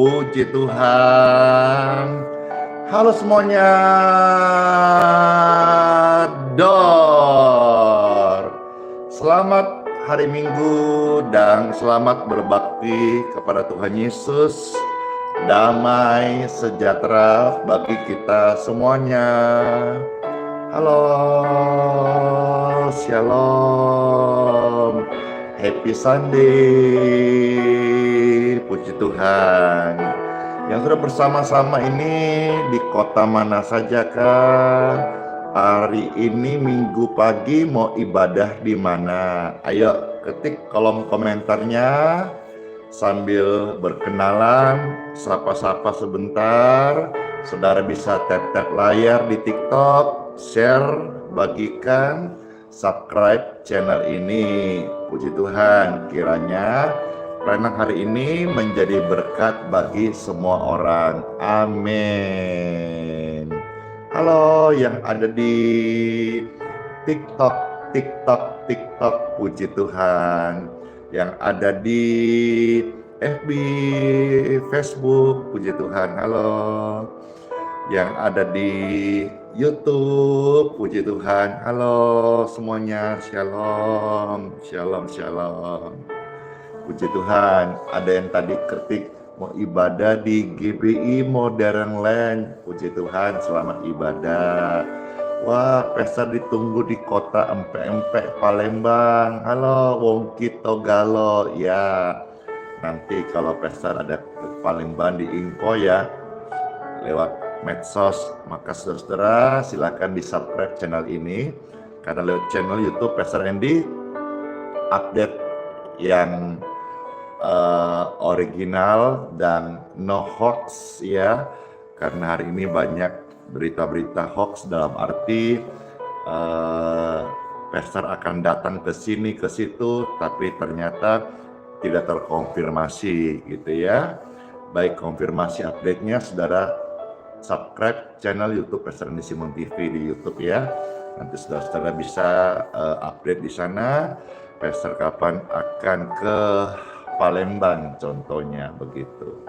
Puji Tuhan. Halo semuanya. Selamat hari Minggu dan selamat berbakti kepada Tuhan Yesus. Damai sejahtera bagi kita semuanya. Halo, shalom, happy Sunday, puji Tuhan. Yang sudah bersama-sama ini di kota mana saja kah? Hari ini Minggu pagi mau ibadah di mana? Ayo ketik kolom komentarnya sambil berkenalan, sapa-sapa sebentar. Saudara bisa tap-tap layar di TikTok, share, bagikan, subscribe channel ini. Puji Tuhan, kiranya pelayanan hari ini menjadi berkat bagi semua orang. Amin. Halo yang ada di TikTok, puji Tuhan. Yang ada di FB, Facebook, puji Tuhan. Halo. Yang ada di YouTube, puji Tuhan. Halo semuanya, shalom, shalom, shalom. Puji Tuhan, ada yang tadi ketik mau ibadah di GBI Modern Land. Puji Tuhan, selamat ibadah. Wah, pesta ditunggu di kota Empe-Empe Palembang. Halo, Wong Kito Galo. Ya, nanti kalau pesta ada ke Palembang di info ya, lewat medsos. Maka saudara silakan di subscribe channel ini, karena lewat channel YouTube Pastor Andy update yang original dan no hoax ya, karena hari ini banyak berita-berita hoax, dalam arti pastor akan datang ke sini ke situ tapi ternyata tidak terkonfirmasi gitu ya. Baik konfirmasi update-nya, saudara subscribe channel YouTube Pastor Andy Simon TV di YouTube ya. Nanti saudara-saudara bisa update di sana. Pastor kapan akan ke Palembang contohnya begitu.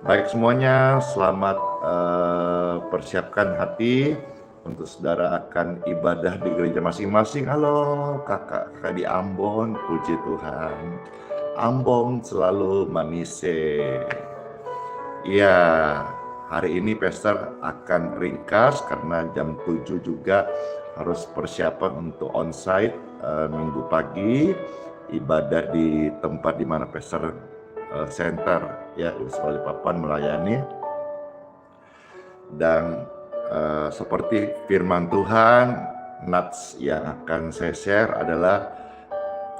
Baik semuanya, selamat persiapkan hati untuk saudara akan ibadah di gereja masing-masing. Halo kakak-kakak di Ambon, puji Tuhan. Ambon selalu manise. Ya, hari ini Pastor akan ringkas karena jam 7 juga harus persiapan untuk onsite minggu pagi, ibadah di tempat di mana Pastor center ya, Wisma Papan melayani. Dan seperti firman Tuhan, nats yang akan saya share adalah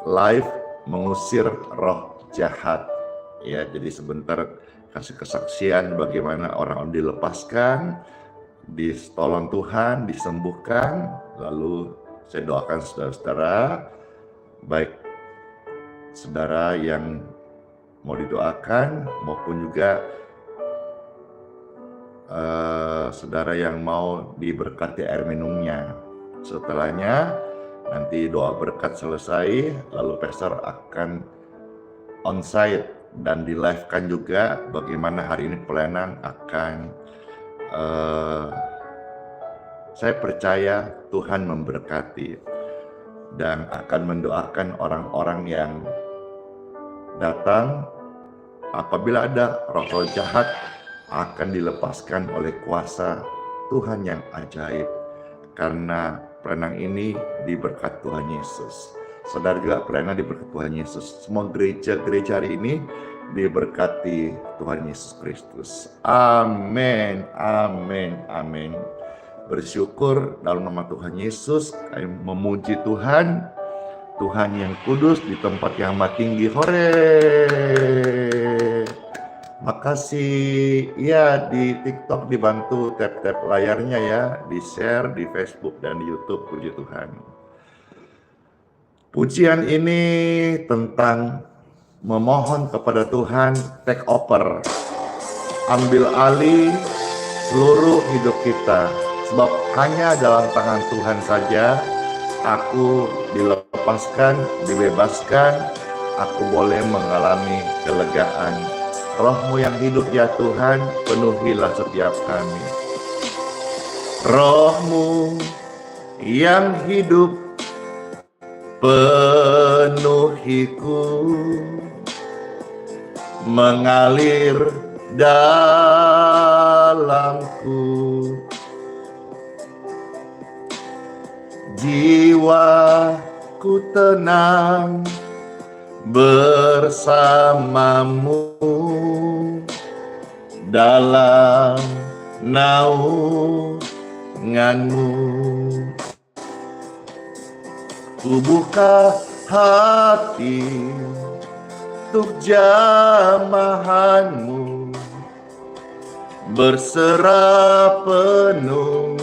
live mengusir roh jahat ya. Jadi sebentar kasih kesaksian bagaimana orang dilepaskan, ditolong Tuhan, disembuhkan. Lalu saya doakan saudara-saudara, baik saudara yang mau didoakan maupun juga saudara yang mau diberkati air minumnya. Setelahnya nanti doa berkat selesai, lalu pastor akan onsite dan di live kan juga bagaimana hari ini pelayanan akan saya percaya Tuhan memberkati dan akan mendoakan orang-orang yang datang. Apabila ada roh-roh jahat akan dilepaskan oleh kuasa Tuhan yang ajaib, karena pelayanan ini diberkat Tuhan Yesus. Saudara juga pelayanan diberkati Tuhan Yesus. Semua gereja-gereja hari ini diberkati Tuhan Yesus Kristus. Amin, amin, amin. Bersyukur dalam nama Tuhan Yesus, kami memuji Tuhan, Tuhan yang kudus di tempat yang maha tinggi. Hore! Makasih ya, di TikTok dibantu tap-tap layarnya ya, di share di Facebook dan di YouTube. Puji Tuhan. Pujian ini tentang memohon kepada Tuhan, take over, ambil alih seluruh hidup kita. Sebab hanya dalam tangan Tuhan saja aku dilepaskan, dibebaskan, aku boleh mengalami kelegaan Roh-Mu yang hidup ya Tuhan, penuhilah setiap kami. Roh-Mu yang hidup, penuhiku, mengalir dalamku. Jiwaku tenang bersamamu dalam naunganmu. Ku buka hati untuk jamahanmu, berserah penuh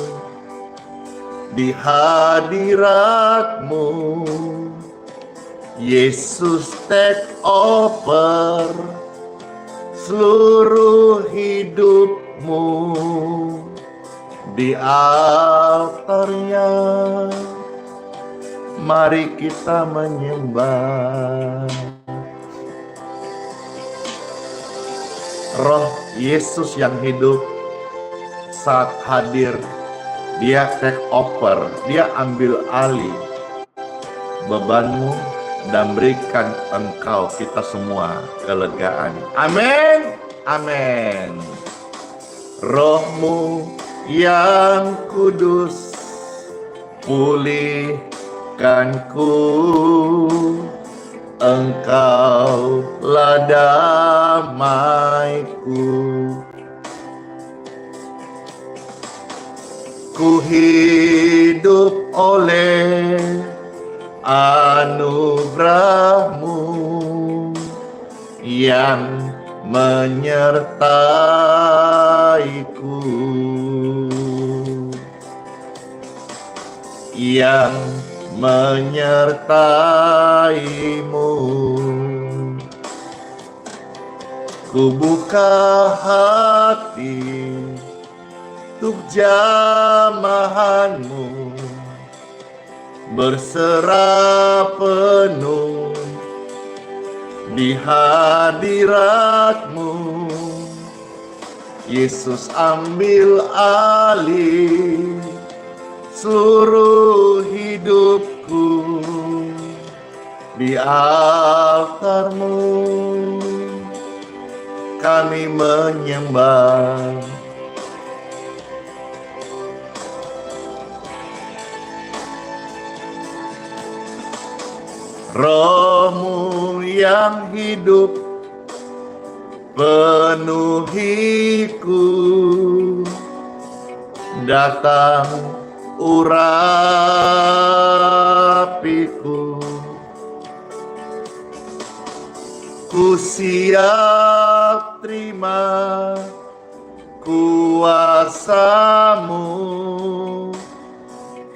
di hadiratmu. Yesus, take over seluruh hidupmu di altarnya. Mari kita menyembah. Roh Yesus yang hidup saat hadir, Dia take over, Dia ambil alih bebanmu dan berikan engkau, kita semua, kelegaan. Amin, amin. Roh-Mu yang kudus, pulihkanku, Engkaulah damaiku. Ku hidup oleh anugerah-Mu yang menyertaiku, yang menyertai-Mu. Ku buka hati untuk jamahan-Mu, berserah penuh di hadirat-Mu. Yesus, ambil alih seluruh hidupku di altar-Mu. Kami menyembah. Roh-Mu yang hidup, penuhiku, datang urapiku. Ku siap terima kuasa-Mu,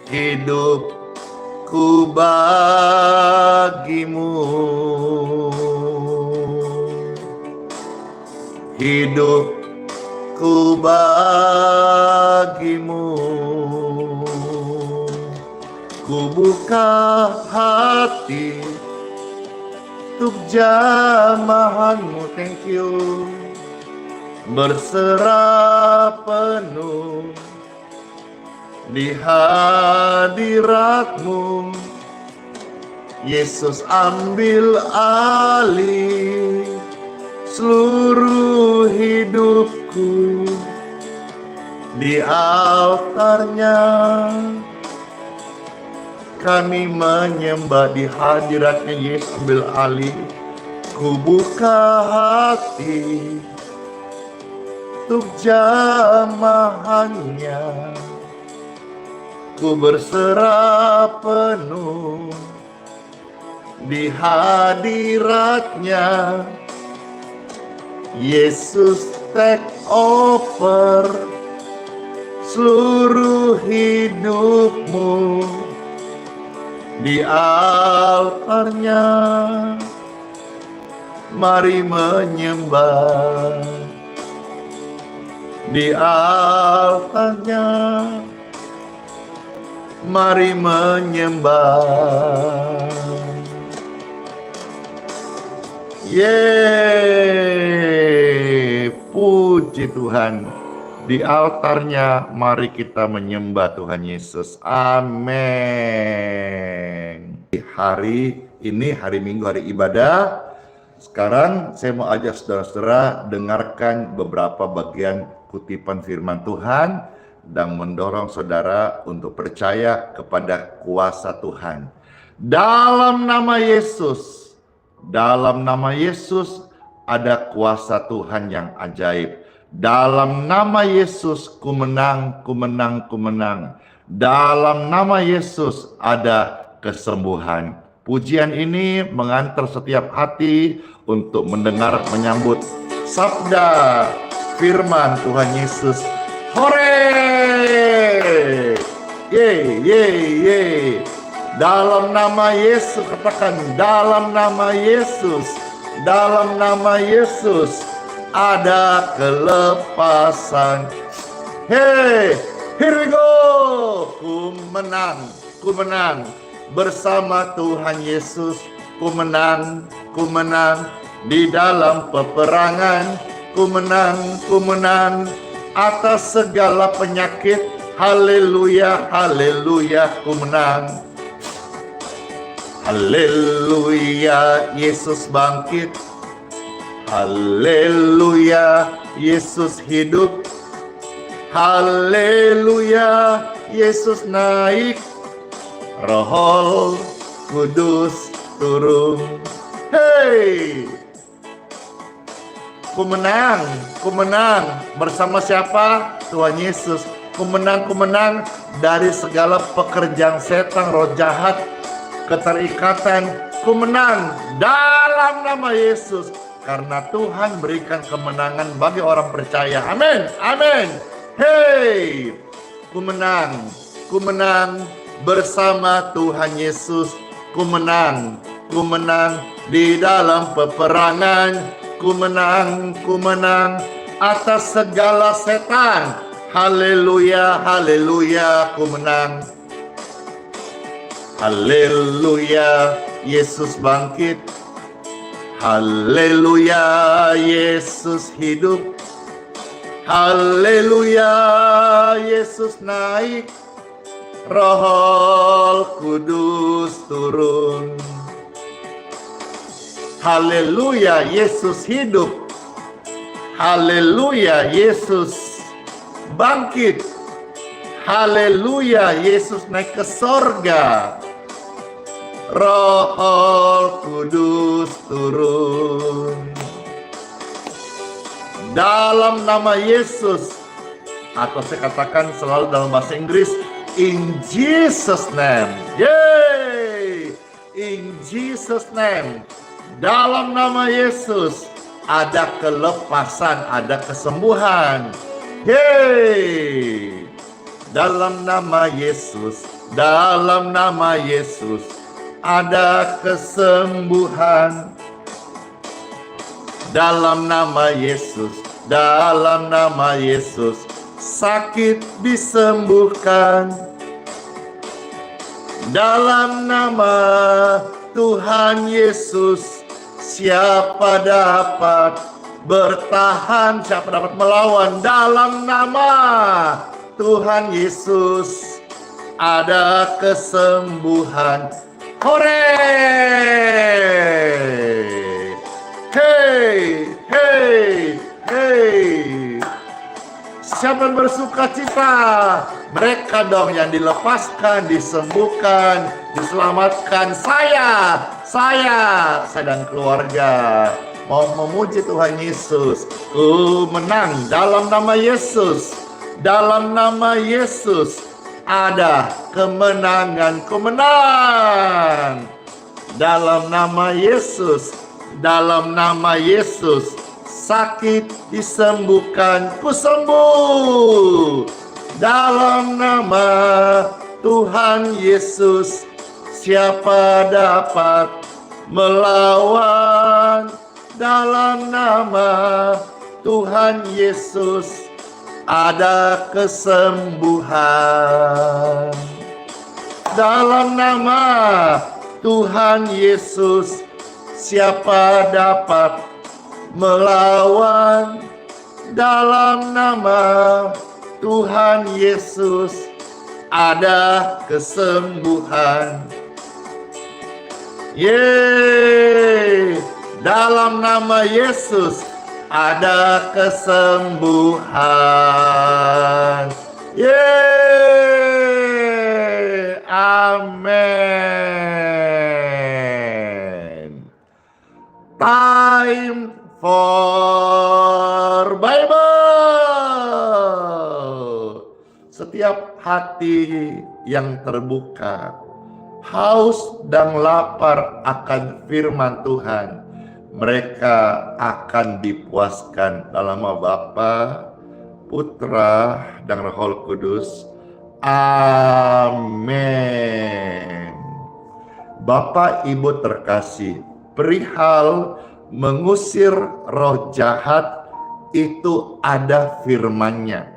hidupku bagi-Mu, hidupku bagi-Mu. Ku buka hati untuk jamahan-Mu, thank you, berserah penuh di hadirat-Mu. Yesus, ambil alih seluruh hidupku di altar-Nya. Kami menyembah di hadirat-Nya. Yesus, ambil alih. Ku buka hati untuk jamahan-Nya. Ku berserah penuh di hadirat-Nya. Yesus, take over seluruh hidupmu di altar-Nya. Mari menyembah di altar-Nya. Mari menyembah. Yeay. puji Tuhan. Di altarnya mari kita menyembah Tuhan Yesus. Amin. Hari ini hari Minggu, hari ibadah. Sekarang saya mau ajak saudara-saudara dengarkan beberapa bagian kutipan firman Tuhan dan mendorong saudara untuk percaya kepada kuasa Tuhan. Dalam nama Yesus, ada kuasa Tuhan yang ajaib. Dalam nama Yesus ku menang, ku menang, ku menang. Dalam nama Yesus ada kesembuhan. Pujian ini mengantar setiap hati untuk mendengar, menyambut sabda firman Tuhan Yesus. Hore! Ye, ye, ye. Dalam nama Yesus, katakan dalam nama Yesus. Dalam nama Yesus ada kelepasan. Hey, here we go. Ku menang bersama Tuhan Yesus. Ku menang di dalam peperangan. Ku menang atas segala penyakit. Haleluya, haleluya, ku menang. Haleluya, Yesus bangkit. Haleluya, Yesus hidup. Haleluya, Yesus naik. Roh Kudus turun. Hey, ku menang bersama siapa? Tuhan Yesus. Ku menang dari segala pekerjaan setan, roh jahat, keterikatan. Ku menang dalam nama Yesus, karena Tuhan berikan kemenangan bagi orang percaya. Amin, amin. Hey, ku menang bersama Tuhan Yesus. Ku menang di dalam peperangan. Ku menang atas segala setan. Haleluya, haleluya, ku menang. Haleluya, Yesus bangkit. Haleluya, Yesus hidup. Haleluya, Yesus naik. Roh Kudus turun. Haleluya, Yesus hidup. Haleluya, Yesus bangkit. Haleluya, Yesus naik ke sorga. Roh Kudus turun. Dalam nama Yesus, atau saya katakan selalu dalam bahasa Inggris, in Jesus name. Yay! In Jesus name. Dalam nama Yesus ada kelepasan, ada kesembuhan. Yay! Dalam nama Yesus ada kesembuhan. Dalam nama Yesus sakit disembuhkan. Dalam nama Tuhan Yesus siapa dapat bertahan, siapa dapat melawan? Dalam nama Tuhan Yesus ada kesembuhan. Hore! Hey, hey, hey. Siapa yang bersuka cita? Mereka dong yang dilepaskan, disembuhkan, diselamatkan. Saya dan keluarga mau memuji Tuhan Yesus. Menang dalam nama Yesus. Dalam nama Yesus ada kemenangan. Dalam nama Yesus sakit disembuhkan, ku sembuh. Dalam nama Tuhan Yesus siapa dapat melawan? Dalam nama Tuhan Yesus ada kesembuhan. Dalam nama Tuhan Yesus siapa dapat melawan? dalam nama Tuhan Yesus ada kesembuhan. Yeay, dalam nama Yesus ada kesembuhan. Yeay, amin. Time for Bible. Setiap hati yang terbuka, haus dan lapar akan firman Tuhan, mereka akan dipuaskan dalam nama Bapa, Putra, dan Roh Kudus. Amin. Bapak Ibu terkasih, perihal mengusir roh jahat itu ada firman-Nya.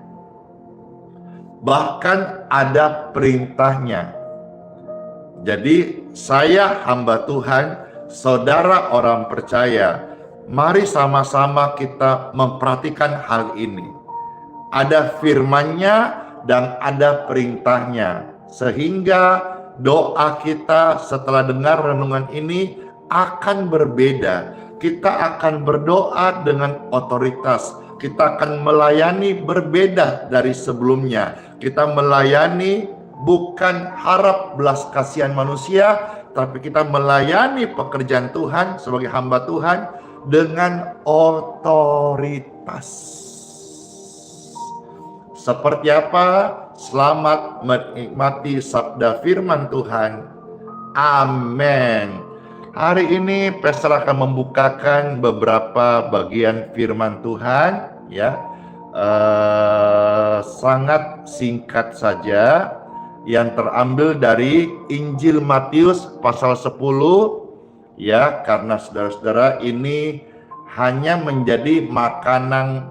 Bahkan ada perintahnya. Jadi saya hamba Tuhan, saudara orang percaya, mari sama-sama kita memperhatikan hal ini. Ada firman-Nya dan ada perintahnya, sehingga doa kita setelah dengar renungan ini akan berbeda. Kita akan berdoa dengan otoritas. Kita akan melayani berbeda dari sebelumnya. Kita melayani bukan harap belas kasihan manusia, tapi kita melayani pekerjaan Tuhan sebagai hamba Tuhan dengan otoritas. Seperti apa? Selamat menikmati sabda firman Tuhan. Amin. Hari ini Pastor akan membukakan beberapa bagian firman Tuhan, ya. Sangat singkat saja, yang terambil dari Injil Matius pasal 10, ya, karena saudara-saudara ini hanya menjadi makanan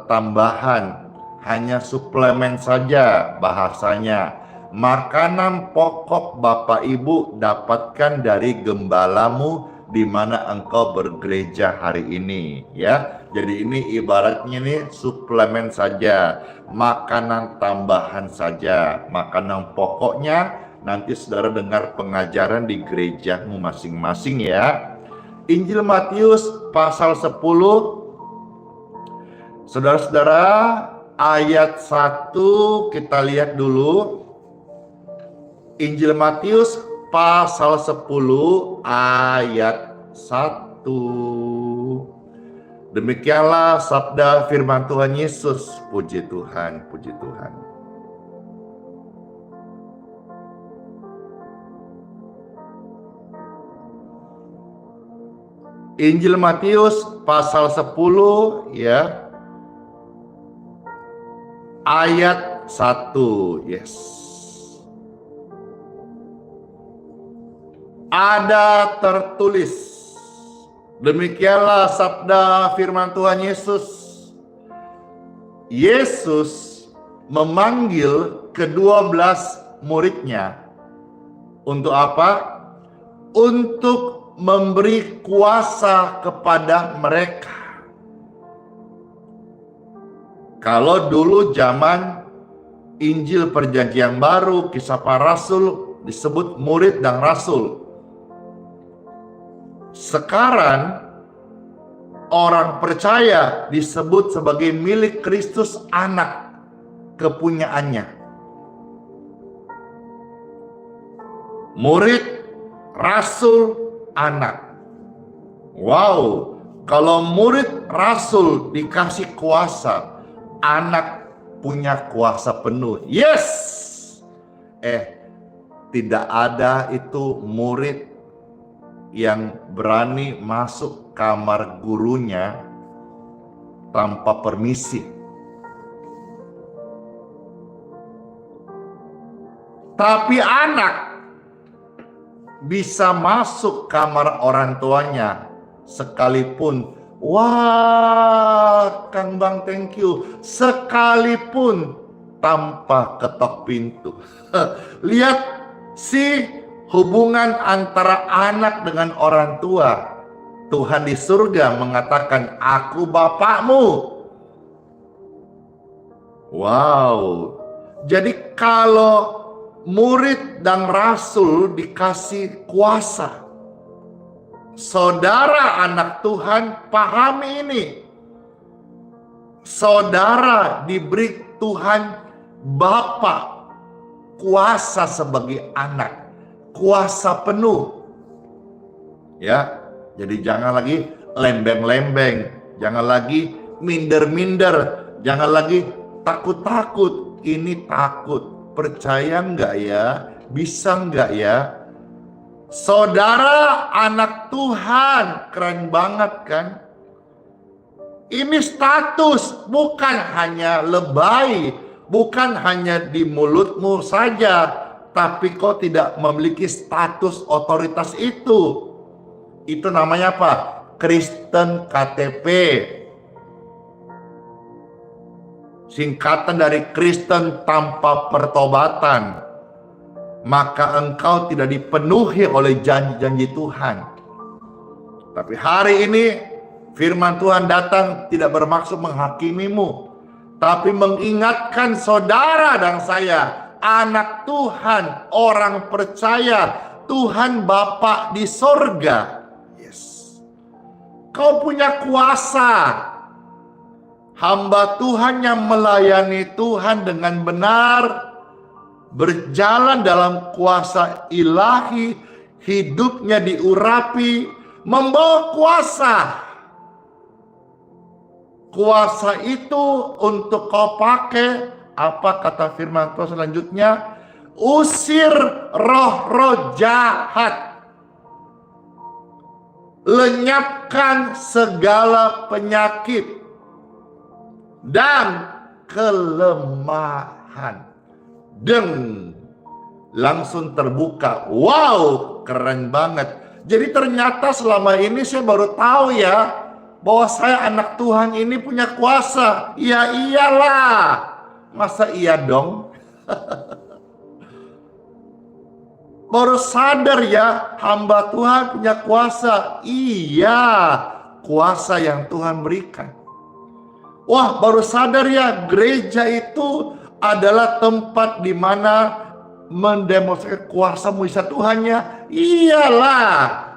tambahan, hanya suplemen saja bahasanya. Makanan pokok Bapak Ibu dapatkan dari gembalamu di mana engkau bergereja hari ini, ya. Jadi ini ibaratnya nih suplemen saja, makanan tambahan saja. Makanan pokoknya nanti saudara dengar pengajaran di gerejamu masing-masing, ya. Injil Matius pasal 10, saudara-saudara, ayat 1 kita lihat dulu. Injil Matius pasal 10 ayat 1. Demikianlah sabda firman Tuhan Yesus. Puji Tuhan, puji Tuhan. Injil Matius pasal 10, ya, ayat 1. Yes. Ada tertulis, demikianlah sabda firman Tuhan Yesus. Yesus memanggil ke-12 muridnya. Untuk apa? Untuk memberi kuasa kepada mereka. Kalau dulu zaman Injil Perjanjian Baru, Kisah Para Rasul, disebut murid dan rasul. Sekarang orang percaya disebut sebagai milik Kristus, anak kepunyaannya. Murid, rasul, anak. Wow, kalau murid rasul dikasih kuasa, anak punya kuasa penuh. Yes. Tidak ada itu murid yang berani masuk kamar gurunya tanpa permisi. Tapi anak bisa masuk kamar orang tuanya sekalipun, wah Kang Bang thank you, sekalipun tanpa ketok pintu. Lihat si hubungan antara anak dengan orang tua. Tuhan di surga mengatakan, aku bapakmu, Wow. Jadi kalau murid dan rasul dikasih kuasa, saudara anak Tuhan pahami ini. Saudara diberi Tuhan Bapa kuasa sebagai anak, kuasa penuh. Ya, jadi jangan lagi lembeng-lembeng, jangan lagi minder-minder, jangan lagi takut-takut. Ini takut, percaya nggak ya? Bisa nggak ya? Saudara anak Tuhan, keren banget kan? Ini status, bukan hanya lebay, bukan hanya di mulutmu saja, tapi kau tidak memiliki status otoritas itu. Itu namanya apa? Kristen KTP. Singkatan dari Kristen tanpa pertobatan. Maka engkau tidak dipenuhi oleh janji-janji Tuhan. Tapi hari ini firman Tuhan datang tidak bermaksud menghakimimu, tapi mengingatkan saudara dan saya, anak Tuhan, orang percaya, Tuhan Bapa di sorga. Yes. Kau punya kuasa. Hamba Tuhan yang melayani Tuhan dengan benar, berjalan dalam kuasa ilahi, hidupnya diurapi, membawa kuasa. Kuasa itu untuk kau pakai, apa kata firman Tuhan selanjutnya? Usir roh-roh jahat. Lenyapkan segala penyakit dan kelemahan. Langsung terbuka. Wow, keren banget. Jadi ternyata selama ini saya baru tahu ya, bahwa saya anak Tuhan ini punya kuasa. Ya iyalah. Masa iya dong? Baru sadar ya, hamba Tuhan punya kuasa. Iya, kuasa yang Tuhan berikan. Wah, baru sadar ya, gereja itu adalah tempat di mana mendemonstrasikan kuasa mujizat Tuhannya. Iyalah.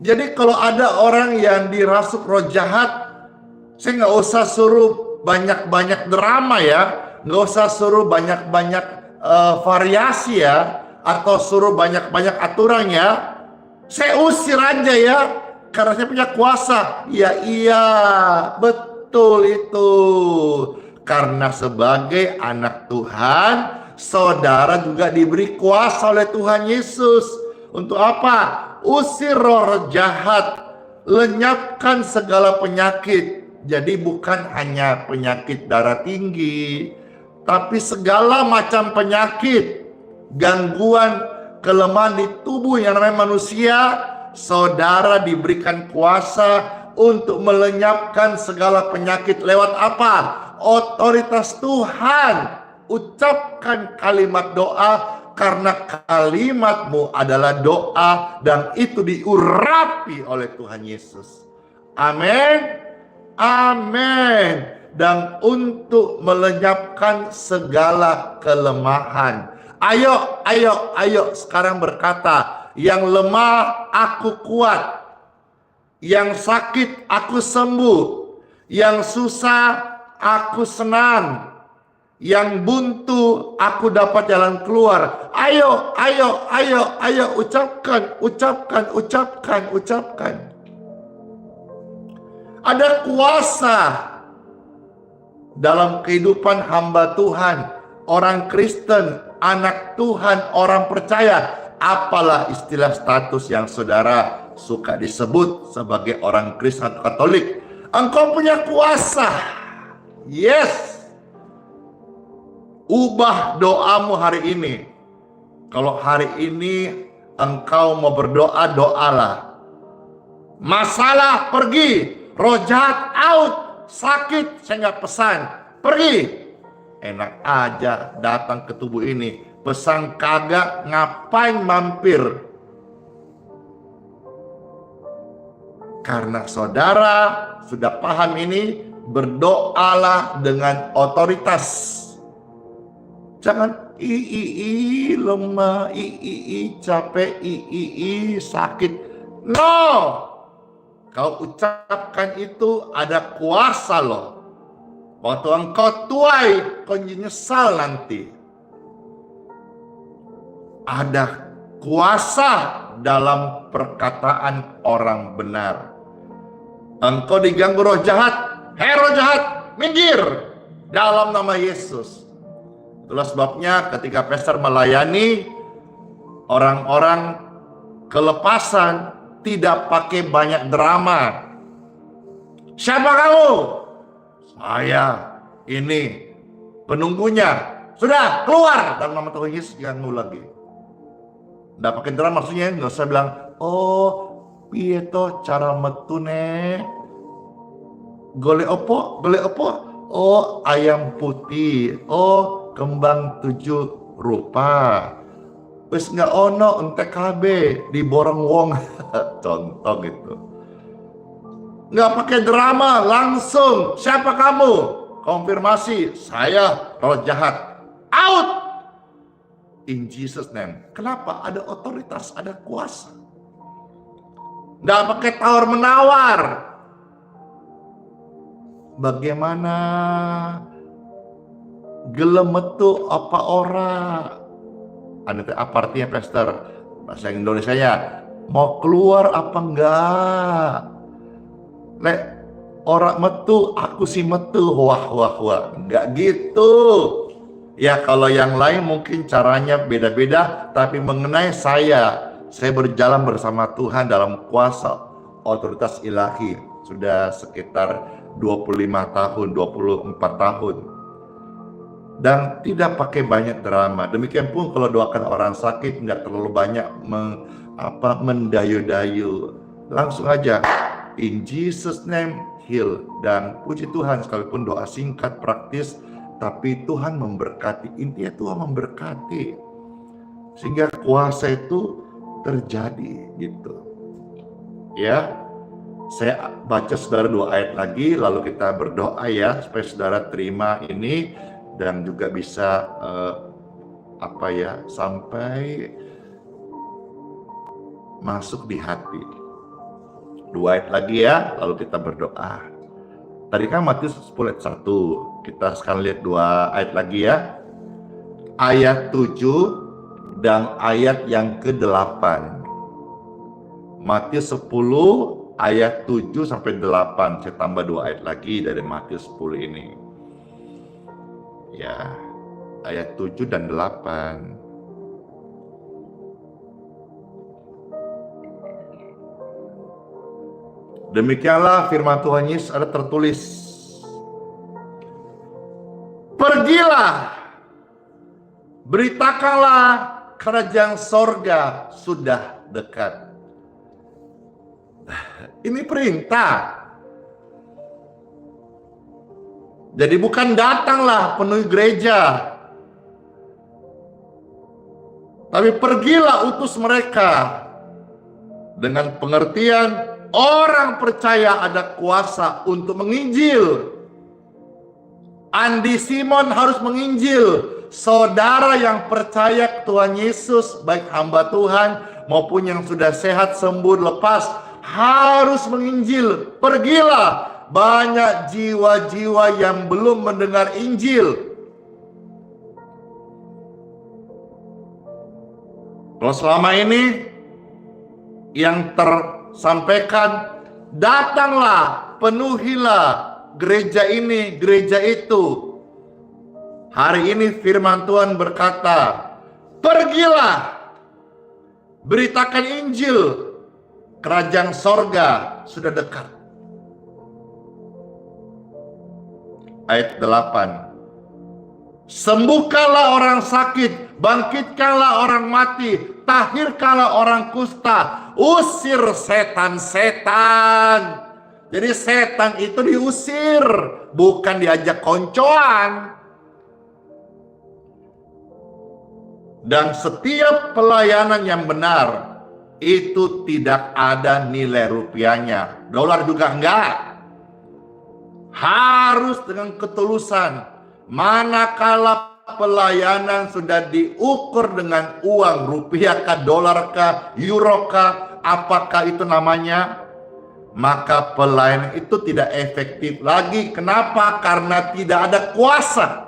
Jadi kalau ada orang yang dirasuk roh jahat, saya nggak usah suruh banyak-banyak drama ya, nggak usah suruh banyak-banyak variasi ya, atau suruh banyak-banyak aturan ya. Saya usir aja ya, karena saya punya kuasa. Ya iya, betul itu. Karena sebagai anak Tuhan, saudara juga diberi kuasa oleh Tuhan Yesus. Untuk apa? Usir roh jahat, lenyapkan segala penyakit. Jadi bukan hanya penyakit darah tinggi, tapi segala macam penyakit, gangguan, kelemahan di tubuh yang namanya manusia, saudara diberikan kuasa untuk melenyapkan segala penyakit lewat apa? Otoritas Tuhan. Ucapkan kalimat doa, karena kalimatmu adalah doa dan itu diurapi oleh Tuhan Yesus. Amin. Amin. Dan untuk melenyapkan segala kelemahan. Ayo sekarang berkata, yang lemah aku kuat, yang sakit aku sembuh, yang susah aku senang, yang buntu aku dapat jalan keluar. Ayo, ucapkan. Ada kuasa dalam kehidupan hamba Tuhan, orang Kristen, anak Tuhan, orang percaya. Apalah istilah status yang saudara suka disebut sebagai orang Kristen atau Katolik. Engkau punya kuasa. Yes. Ubah doamu hari ini. Kalau hari ini engkau mau berdoa, doalah. Masalah pergi, roh jahat out, sakit saya nggak pesan, pergi. Enak aja datang ke tubuh ini, pesan kagak, ngapain mampir? Karena saudara sudah paham ini, berdoalah dengan otoritas. Jangan lemah, capek, sakit. No! Kau ucapkan itu ada kuasa loh. Waktu engkau tuai, kau nyesal nanti. Ada kuasa dalam perkataan orang benar. Engkau diganggu roh jahat, hei roh jahat, minggir dalam nama Yesus. Itulah sebabnya ketika pastor melayani orang-orang kelepasan, tidak pakai banyak drama. Siapa kamu? Saya ini penunggunya. Sudah keluar dalam nama Tuhan Yesus, jangan lagi. Nggak pakai drama, maksudnya nggak usah bilang, oh piye to cara metune, golek opo, oh ayam putih, oh kembang 7 rupa. Wis nggak ono entek KB diborong wong. Contoh gitu. Nggak pakai drama, langsung. Siapa kamu? Konfirmasi, saya roh jahat. Out! In Jesus name. Kenapa? Ada otoritas, ada kuasa. Nggak pakai tawar menawar. Bagaimana gelem metu apa ora? Apa artinya pastor? Bahasa Indonesianya, mau keluar apa enggak? Lek orang metu, aku sih metu, wah. Enggak gitu. Ya kalau yang lain mungkin caranya beda-beda, tapi mengenai saya berjalan bersama Tuhan dalam kuasa otoritas ilahi. Sudah sekitar 25 tahun, 24 tahun. Dan tidak pakai banyak drama. Demikian pun kalau doakan orang sakit, nggak terlalu banyak mendayu-dayu. Langsung aja, in Jesus name heal. Dan puji Tuhan, sekalipun doa singkat, praktis, tapi Tuhan memberkati. Intinya Tuhan memberkati, sehingga kuasa itu terjadi gitu. Ya, saya baca saudara 2 ayat lagi, lalu kita berdoa ya, supaya saudara terima ini dan juga bisa sampai masuk di hati. 2 ayat lagi ya, lalu kita berdoa. Tadi kan Matius 10 ayat 1, kita sekarang lihat 2 ayat lagi ya. Ayat 7 dan ayat yang ke-8. Matius 10 ayat 7 sampai 8. Saya tambah 2 ayat lagi dari Matius 10 ini. Ya, ayat 7 dan 8. Demikianlah firman Tuhan Yesus ada tertulis. Pergilah, beritakanlah kerajaan sorga sudah dekat. Ini perintah. Jadi bukan datanglah penuhi gereja, tapi pergilah utus mereka dengan pengertian orang percaya ada kuasa untuk menginjil. Andi Simon harus menginjil. Saudara yang percaya Tuhan Yesus, baik hamba Tuhan maupun yang sudah sehat, sembuh, lepas, harus menginjil. Pergilah. Banyak jiwa-jiwa yang belum mendengar Injil. Kalau selama ini yang tersampaikan, datanglah, penuhilah gereja ini, gereja itu. Hari ini firman Tuhan berkata, pergilah, beritakan Injil, kerajaan sorga sudah dekat. Ayat 8. Sembuhkanlah orang sakit, bangkitkanlah orang mati, tahirkanlah orang kusta, usir setan-setan. Jadi setan itu diusir, bukan diajak koncoan. Dan setiap pelayanan yang benar itu tidak ada nilai rupiahnya. Dolar juga enggak. harus dengan ketulusan. Manakala pelayanan sudah diukur dengan uang, rupiah kah, dolar kah, euro kah, apakah itu namanya, maka pelayanan itu tidak efektif lagi. Kenapa? Karena tidak ada kuasa.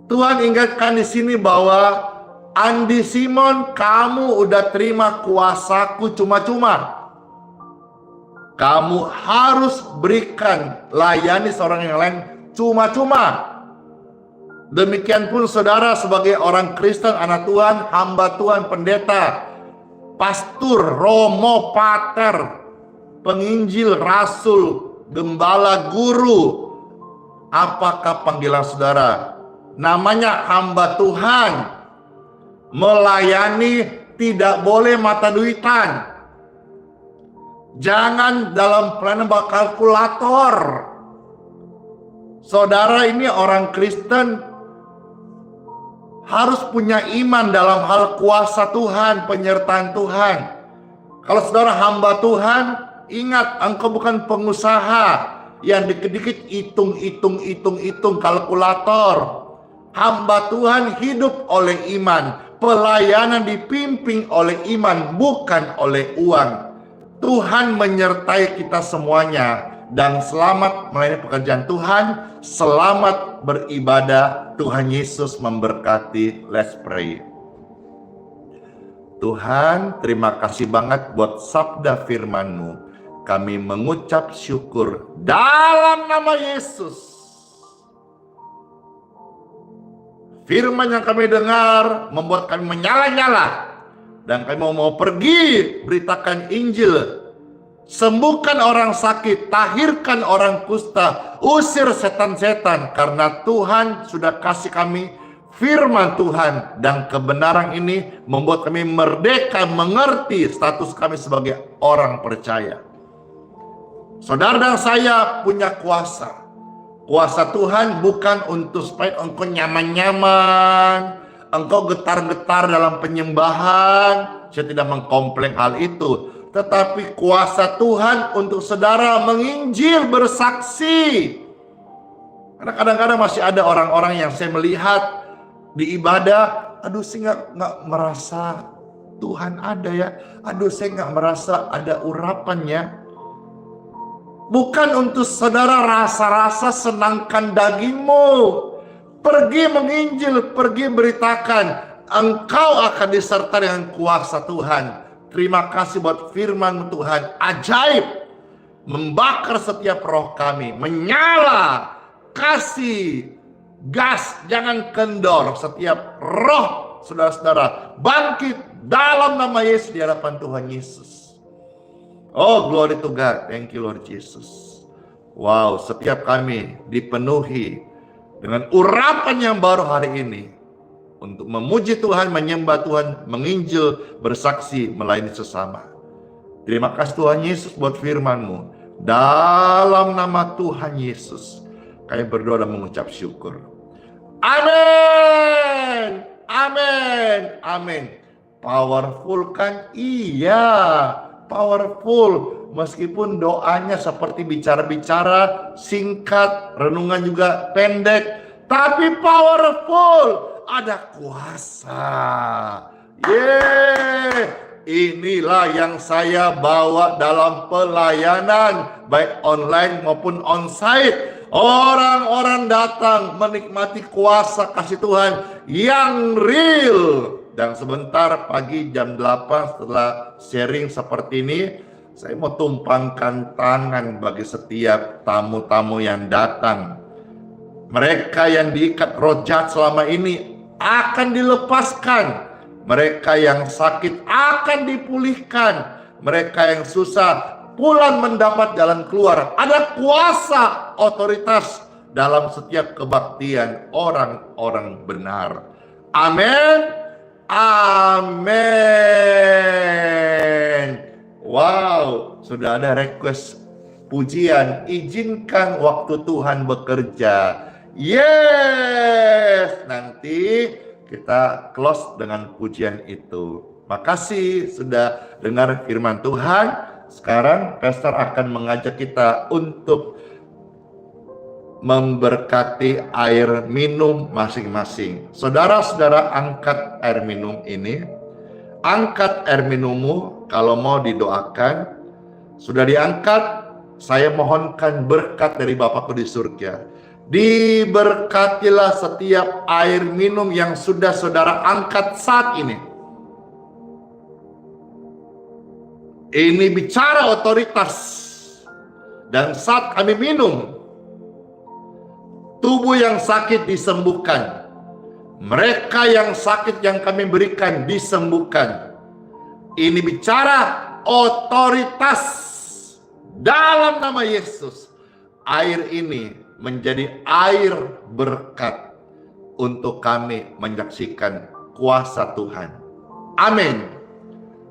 Tuhan ingatkan di sini bahwa Andi Simon, kamu udah terima kuasaku cuma-cuma. Kamu harus berikan, layani seorang yang lain cuma-cuma. Demikian pun saudara sebagai orang Kristen, anak Tuhan, hamba Tuhan, pendeta, pastor, romo, pater, penginjil, rasul, gembala, guru. Apakah panggilan saudara? Namanya hamba Tuhan. Melayani tidak boleh mata duitan. Jangan dalam pelayanan kalkulator. Saudara ini orang Kristen harus punya iman dalam hal kuasa Tuhan, penyertaan Tuhan. Kalau saudara hamba Tuhan, ingat engkau bukan pengusaha yang dikit-dikit hitung kalkulator. Hamba Tuhan hidup oleh iman. Pelayanan dipimpin oleh iman, bukan oleh uang. Tuhan menyertai kita semuanya. Dan selamat melayani pekerjaan Tuhan. Selamat beribadah. Tuhan Yesus memberkati. Let's pray. Tuhan, terima kasih banget buat sabda firman-Mu. Kami mengucap syukur dalam nama Yesus. Firman yang kami dengar membuat kami menyala-nyala. Dan kami mau pergi beritakan Injil. Sembuhkan orang sakit, tahirkan orang kusta, usir setan-setan. Karena Tuhan sudah kasih kami firman Tuhan. Dan kebenaran ini membuat kami merdeka, mengerti status kami sebagai orang percaya. Saudara dan saya punya kuasa. Kuasa Tuhan bukan untuk supaya engkau nyaman-nyaman, engkau getar-getar dalam penyembahan. Saya tidak mengkomplain hal itu. Tetapi kuasa Tuhan untuk saudara menginjil, bersaksi. Karena kadang-kadang masih ada orang-orang yang saya melihat di ibadah, aduh saya nggak merasa Tuhan ada ya. Aduh saya nggak merasa ada urapannya. Bukan untuk saudara rasa-rasa senangkan dagingmu. Pergi menginjil, pergi beritakan. Engkau akan disertai dengan kuasa Tuhan. Terima kasih buat firman Tuhan. Ajaib. Membakar setiap roh kami. Menyala. Kasih. Gas. Jangan kendor. Setiap roh saudara-saudara bangkit dalam nama Yesus di hadapan Tuhan Yesus. Oh, glory to God. Thank you Lord Jesus. Wow, setiap kami dipenuhi dengan urapan yang baru hari ini. Untuk memuji Tuhan, menyembah Tuhan, menginjil, bersaksi, melayani sesama. Terima kasih Tuhan Yesus buat firman-Mu. Dalam nama Tuhan Yesus, kami berdoa dan mengucap syukur. Amin. Amin. Amin. Powerful kan? Iya. Powerful, meskipun doanya seperti bicara-bicara singkat, renungan juga pendek, tapi powerful, ada kuasa. Inilah yang saya bawa dalam pelayanan, baik online maupun onsite. Orang-orang datang menikmati kuasa kasih Tuhan yang real. Dan sebentar pagi jam 8 setelah sharing seperti ini, saya mau tumpangkan tangan bagi setiap tamu-tamu yang datang. Mereka yang diikat roh jahat selama ini akan dilepaskan. Mereka yang sakit akan dipulihkan. Mereka yang susah pulang mendapat jalan keluar. Ada kuasa otoritas dalam setiap kebaktian orang-orang benar. Amin. Amin. Wow, sudah ada request pujian. Izinkan waktu Tuhan bekerja. Yes, nanti kita close dengan pujian itu. Makasih sudah dengar firman Tuhan. Sekarang Pastor akan mengajak kita untuk memberkati air minum masing-masing. Saudara-saudara, angkat air minum ini. Angkat air minummu kalau mau didoakan. Sudah diangkat, saya mohonkan berkat dari Bapakku di surga. Diberkatilah setiap air minum yang sudah saudara angkat saat ini. Ini bicara otoritas. Dan saat kami minum, tubuh yang sakit disembuhkan. Mereka yang sakit yang kami berikan disembuhkan. Ini bicara otoritas dalam nama Yesus. Air ini menjadi air berkat untuk kami menyaksikan kuasa Tuhan. Amin.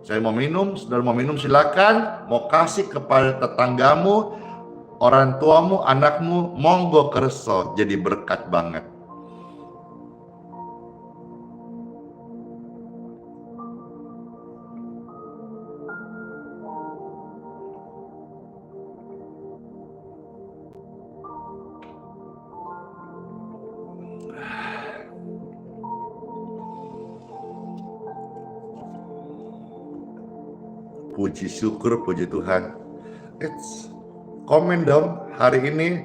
Saya mau minum, saudara mau minum silakan. Mau kasih kepada tetanggamu, orang tuamu, anakmu, monggo kerso, jadi berkat banget. Puji syukur, puji Tuhan. Komen dong, hari ini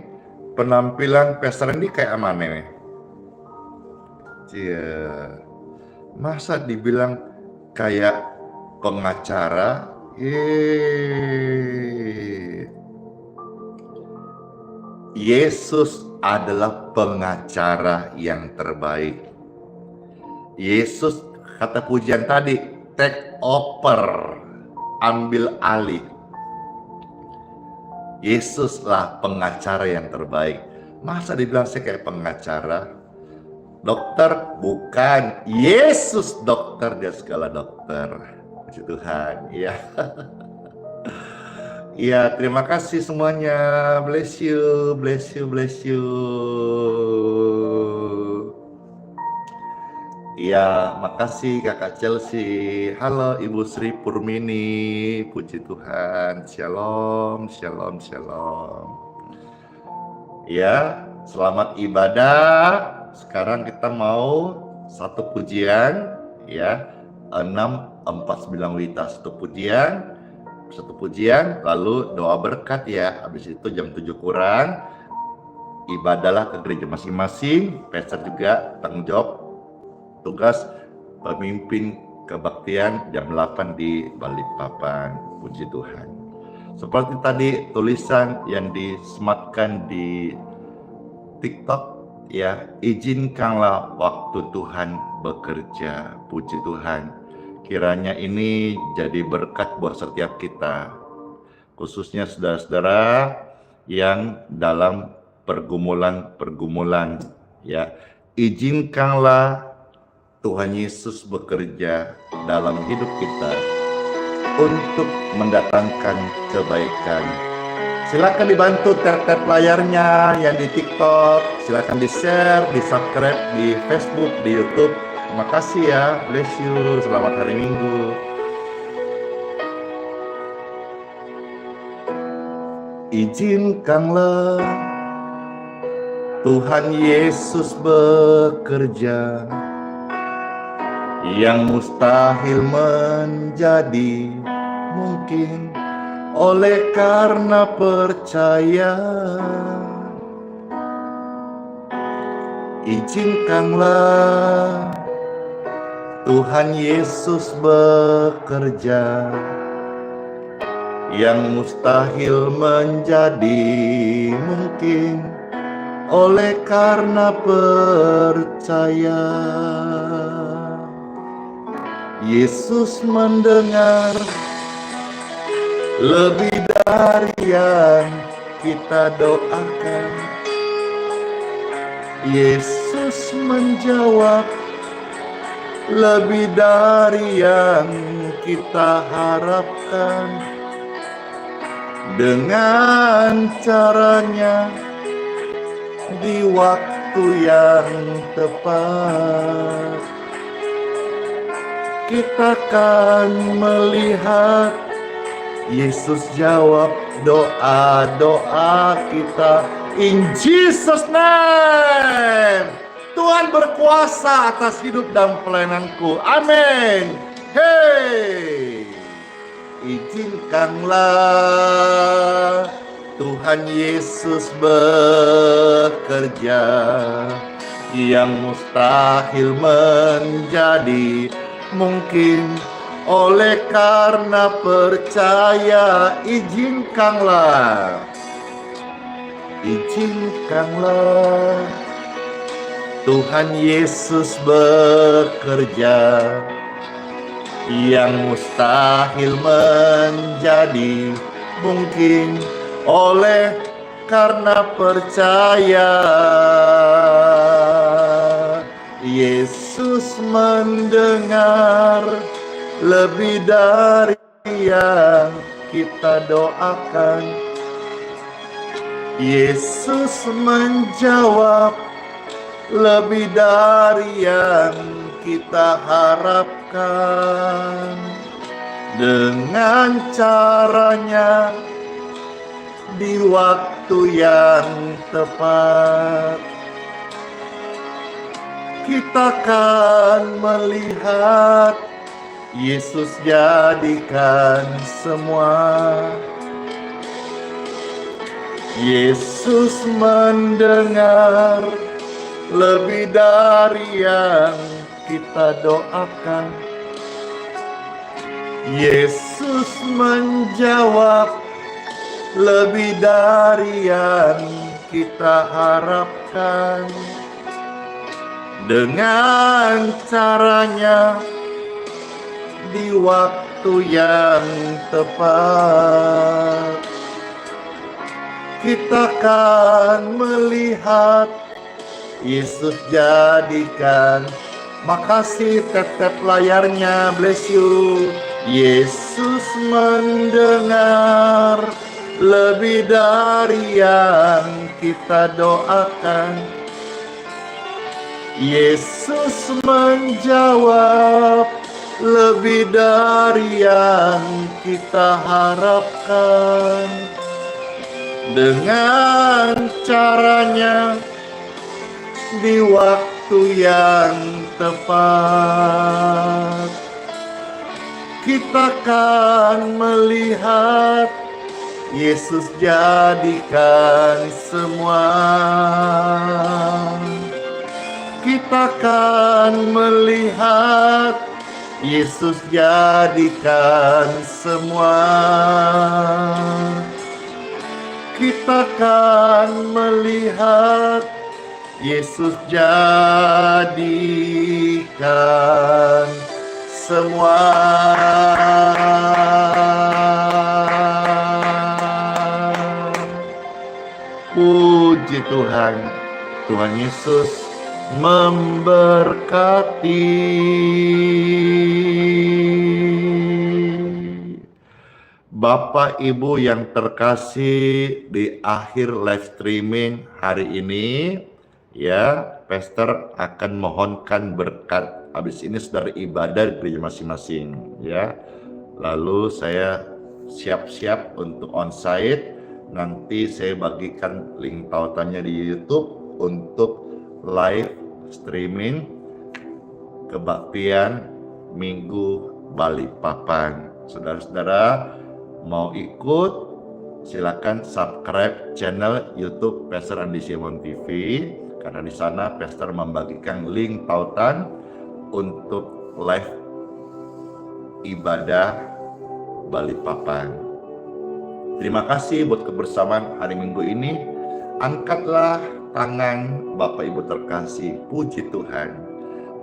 penampilan Pastor Randy kayak mana nih? Masa dibilang kayak pengacara? Yesus adalah pengacara yang terbaik. Yesus, kata pujian tadi, take over. Ambil alih. Yesuslah pengacara yang terbaik. Masa dibilang saya kayak pengacara? Dokter? Bukan. Yesus dokter dan segala dokter. Puji Tuhan. Iya. Iya, terima kasih semuanya. Bless you, bless you, bless you. Iya, makasih Kakak Chelsea. Halo Ibu Sri Purmini. Puji Tuhan. Shalom, shalom, shalom. Ya, selamat ibadah. Sekarang kita mau satu pujian, ya. 649 Wita, satu pujian, lalu doa berkat ya. Habis itu jam 7 kurang, ibadahlah ke gereja masing-masing. Pastor juga tanggung jawab tugas pemimpin kebaktian jam 8 di Balikpapan. Puji Tuhan. Seperti tadi tulisan yang disematkan di TikTok, ya, izinkanlah waktu Tuhan bekerja. Puji Tuhan. Kiranya ini jadi berkat buat setiap kita, khususnya saudara-saudara yang dalam pergumulan, ya. Izinkanlah Tuhan Yesus bekerja dalam hidup kita untuk mendatangkan kebaikan. Silakan dibantu tap-tap layarnya yang di TikTok, silakan di-share, di-subscribe di Facebook, di YouTube. Terima kasih ya, bless you, selamat hari Minggu. Izinkanlah Tuhan Yesus bekerja, yang mustahil menjadi mungkin oleh karena percaya. Izinkanlah Tuhan Yesus bekerja, yang mustahil menjadi mungkin oleh karena percaya. Yesus mendengar lebih dari yang kita doakan. Yesus menjawab lebih dari yang kita harapkan. Dengan caranya di waktu yang tepat, kita akan melihat Yesus jawab doa-doa kita. In Jesus name. Tuhan berkuasa atas hidup dan pelayananku. Amin. Hey, izinkanlah Tuhan Yesus bekerja, yang mustahil menjadi mungkin. Oleh karena percaya, izinkanlah Tuhan Yesus bekerja, yang mustahil menjadi mungkin. Oleh karena percaya, Yesus mendengar lebih dari yang kita doakan. Yesus menjawab lebih dari yang kita harapkan. Dengan caranya, di waktu yang tepat, kita akan melihat Yesus jadikan semua. Yesus mendengar lebih dari yang kita doakan. Yesus menjawab lebih dari yang kita harapkan. Dengan caranya, di waktu yang tepat, kita akan melihat Yesus jadikan. Makasih, tap layarnya, bless you. Yesus mendengar lebih dari yang kita doakan. Yesus menjawab lebih dari yang kita harapkan. Dengan caranya, di waktu yang tepat, kita akan melihat Yesus jadikan semua. Kita akan melihat Yesus jadikan semua. Kita akan melihat Yesus jadikan semua. Puji Tuhan. Tuhan Yesus memberkati. Bapak Ibu yang terkasih, di akhir live streaming hari ini, ya, Pastor akan mohonkan berkat. Habis ini saudara ibadah di gereja masing-masing, ya. Lalu saya siap-siap untuk onsite. Nanti saya bagikan link tautannya di YouTube untuk live streaming kebaktian Minggu Balikpapan. Saudara-saudara mau ikut, silakan subscribe channel YouTube Pastor Andi Simon TV, karena di sana Pastor membagikan link tautan untuk live ibadah Balikpapan. Terima kasih buat kebersamaan hari Minggu ini. Angkatlah tangan Bapak Ibu terkasih. Puji Tuhan.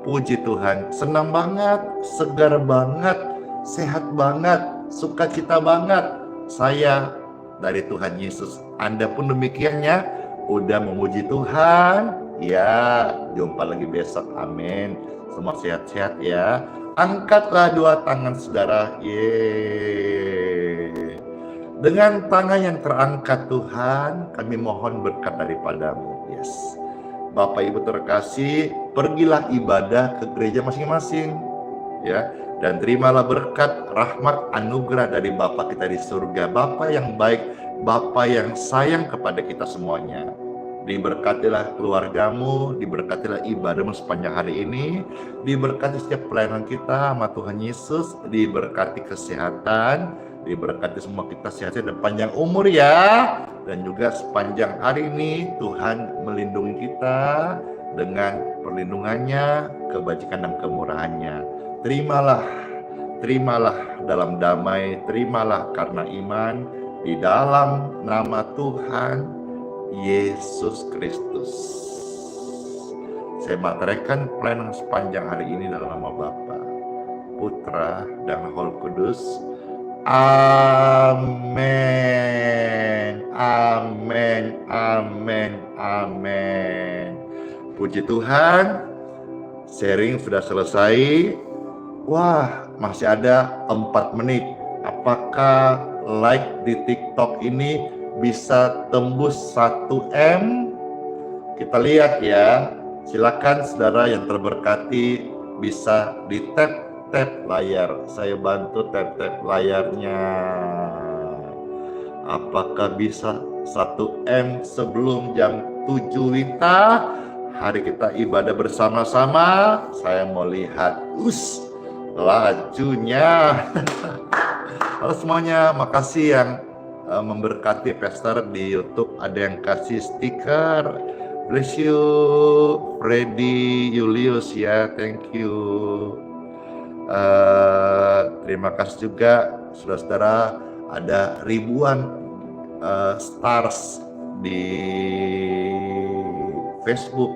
Puji Tuhan. Senang banget, segar banget, sehat banget, sukacita banget. Saya dari Tuhan Yesus. Anda pun demikiannya. Udah memuji Tuhan. Ya, jumpa lagi besok. Amin. Semua sehat-sehat ya. Angkatlah dua tangan saudara. Yeay. Dengan tangan yang terangkat Tuhan, kami mohon berkat daripadamu. Yes. Bapak Ibu terkasih, pergilah ibadah ke gereja masing-masing. Ya, dan terimalah berkat, rahmat, anugerah dari Bapa kita di surga, Bapa yang baik, Bapa yang sayang kepada kita semuanya. Diberkatilah keluargamu, diberkatilah ibadahmu sepanjang hari ini, diberkati setiap pelayanan kita sama Tuhan Yesus, diberkati kesehatan, diberkati semua kita sehat dan panjang umur ya. Dan juga sepanjang hari ini Tuhan melindungi kita dengan perlindungannya, kebajikan dan kemurahannya. Terimalah dalam damai, terimalah karena iman di dalam nama Tuhan Yesus Kristus. Saya materaikan pelayanan sepanjang hari ini dalam nama Bapa, Putra, dan Roh Kudus. Amin. Amin. Amin. Amin. Puji Tuhan, sharing sudah selesai. Wah, masih ada 4 menit. Apakah like di TikTok ini bisa tembus 1M? Kita lihat ya. Silakan saudara yang terberkati bisa di tap layar. Saya bantu tap layarnya. Apakah bisa 1M sebelum jam 7 Wita? Hari kita ibadah bersama-sama. Saya mau lihat lajunya. Halo semuanya, makasih yang memberkati Pastor di YouTube. Ada yang kasih stiker. Bless you, Freddy Julius ya, thank you. Terima kasih juga saudara-saudara, ada ribuan stars di Facebook,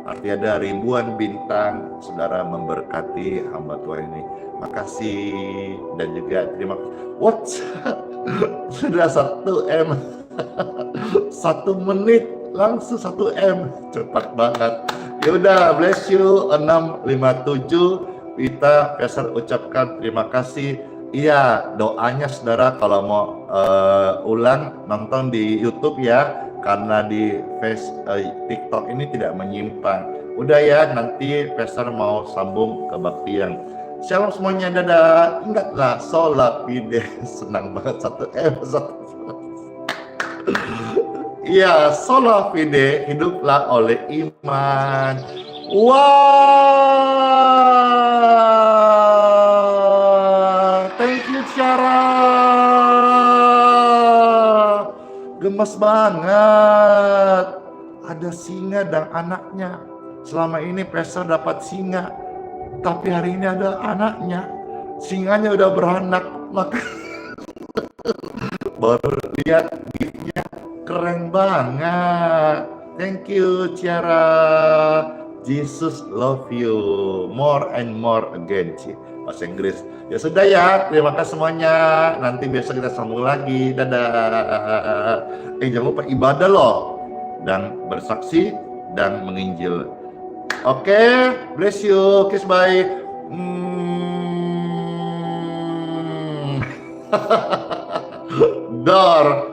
artinya ada ribuan bintang. Saudara memberkati hamba Tuhan ini, makasih. Dan juga terima kasih. What? Sudah 1M 1 menit langsung 1M, cepat banget. Yaudah, bless you. 657 Wita Pastor ucapkan terima kasih. Iya, doanya saudara kalau mau ulang nonton di YouTube ya, karena di TikTok ini tidak menyimpan. Udah ya, nanti Pastor mau sambung ke kebaktian. Shalom semuanya, dadah. Ingatlah, sholat pide. Senang banget 1M. Iya, sholat pide, hiduplah oleh iman. Wah, thank you Ciara. Gemes banget. Ada singa dan anaknya. Selama ini Pastor dapat singa, tapi hari ini ada anaknya. Singanya udah beranak, maka baru lihat giftnya, keren banget. Thank you Ciara. Jesus love you more and more again. Bahasa Inggris. Ya sudah ya, terima kasih semuanya. Nanti besok kita sambung lagi. Dadah. Jangan lupa ibadah loh, dan bersaksi dan menginjil. Oke, bless you. Kiss bye. Door.